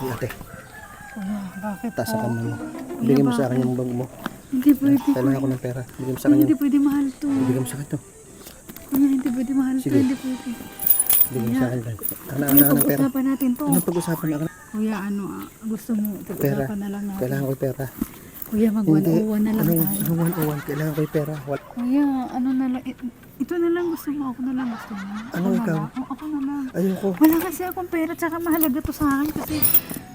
Ay, ate, Kuya, bakit taas ang po? kamay mo. Bigyan mo sa akin yung bag mo. Hindi pwede. Kailangan ako ng pera. Bigyan mo sa Kuya, akin hindi yung... pwede mahal to. Bigyan mo sa akin to. Kuya, hindi pwede mahal to. Sige. Hindi pwede. Bigyan mo sa akin. Kuya, Ano ng pera? pag-usapan natin to. Ano pag-usapan na? Kuya, gusto mo, Pera. pag-usapan na lang natin. Kailangan ko yung pera. Kuya, mag Hindi. 101 na lang tayo. Anong 101? Kailangan ko yung pera. Kuya, ano na lang, ito na lang gusto mo, ako na lang gusto mo. Ano Ako na ikaw? lang. Ako na lang. Ayoko. Wala kasi akong pera, tsaka mahalaga to sa akin kasi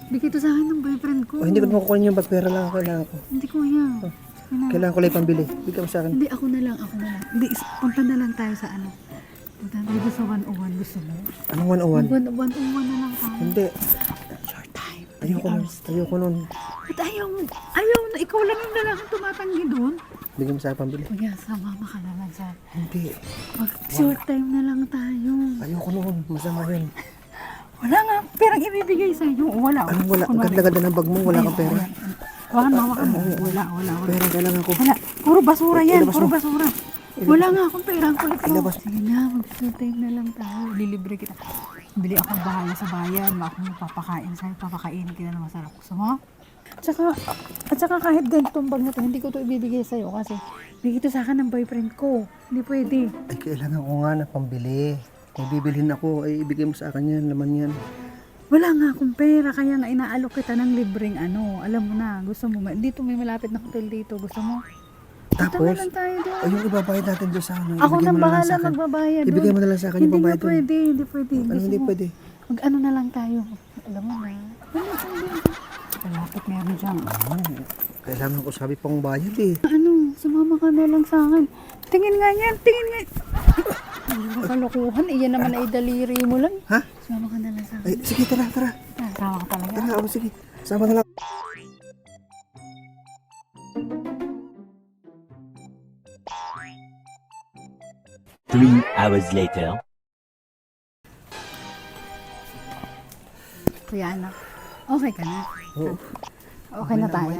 bigay to sa akin ng boyfriend ko. Oh, hindi ko naman kukunin yung bag. Pera lang ako. Kailangan ko. Hindi kuya. Kailangan ko lang yung pambili. Bigyan mo sa akin. Hindi, ako na lang. Hindi, punta na lang tayo sa ano. Punta na tayo sa 101, gusto mo? Anong 101? 101 na lang tayo. Hindi. Short time. Ayoko nun. Ayoko nun. Ba't ayaw mo? Ayaw na, ikaw lang yung lalaking tumatanggi doon. Bigyan mo sa akin pambili. Kuya, sumama ka na lang sa... Hindi. Short time na lang tayo. Ayoko nun. Masama yun. Wala nga, perang ibibigay sa iyo. Wala. Anong wala? Ang ganda-ganda ng bag mo. Wala kang pera. Hawakan mo. Wala. Pera kailangan ko. Wala. Puro basura yan. Ilabas Puro mo. basura. Wala nga akong pera. Ang kulit mo. Ilabas. Sige na, mag-short time na lang tayo. Lilibre kita. Bili akong bahala sa bayan. Ako magpapakain sa'yo. Papakainin kita na masarap. Gusto mo? At saka kahit ganitong bag na to, hindi ko to ibibigay sa'yo kasi bigay to sa akin ng boyfriend ko. Hindi pwede. Ay, kailangan ko nga na pambili. May bibilhin ako. Ay, ibigay mo sa akin yan. Laman yan. Wala nga akong pera, kaya nga inaalok kita ng libreng ano. Alam mo na, gusto mo. Dito may malapit na hotel dito. Gusto mo? Punta Tapos, na lang tayo doon. ay, yung ibabayad natin doon sa ano. Ako ibigay nang mo na lang bahala sa akin. magbabayad doon. Ibigay mo na lang sa akin yung Hindi pambayad nga doon. pwede, hindi pwede. Ano Gusto hindi mo? pwede? Mag-ano na lang tayo. Alam mo na. Malapit meron dyan. Kailangan ko sabi pang bayad eh. Ano, sumama ka na lang sa akin. Tingin nga yan, tingin nga. Ano kalokohan, iyan naman ay daliri mo lang. Ha? Sumama ka na lang sa akin. Ay, sige, tara. Sama ka talaga. Tara, oh, sige. Sama na lang. Three hours later. Kuya anak, okay ka na? Oo. Okay na tayo.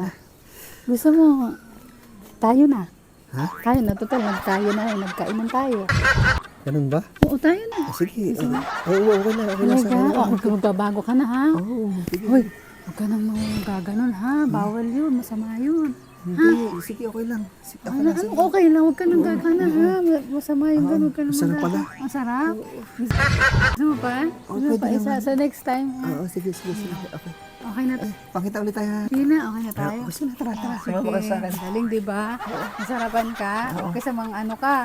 Gusto mo, tayo na. Ha? Tayo na, total, tayo na, nagkainan tayo. Ganun ba? Oo, tayo na. Ah, sige. Oo, okay na. Okay na sa Talaga? akin. Oo, magbabago ka na ha? Oo, sige. Hoy, huwag ka nang gaganon ha, bawal yun, masama yun. Hindi, sige, okay lang. Sige, okay Ano, lang. ano, okay lang, huwag ka nang gagana ha, masama yun, huwag ka nang masarap pala. Ang sarap? Gusto mo pa? Gusto mo pa pwede isa naman. sa next time? Ha? Oo, sige. Okay. Okay na, Pakita ulit tayo. sige na, okay na tayo. Gusto na, tara. Sige, galing, di ba? Masarapan ka, okay sa mga ano ka.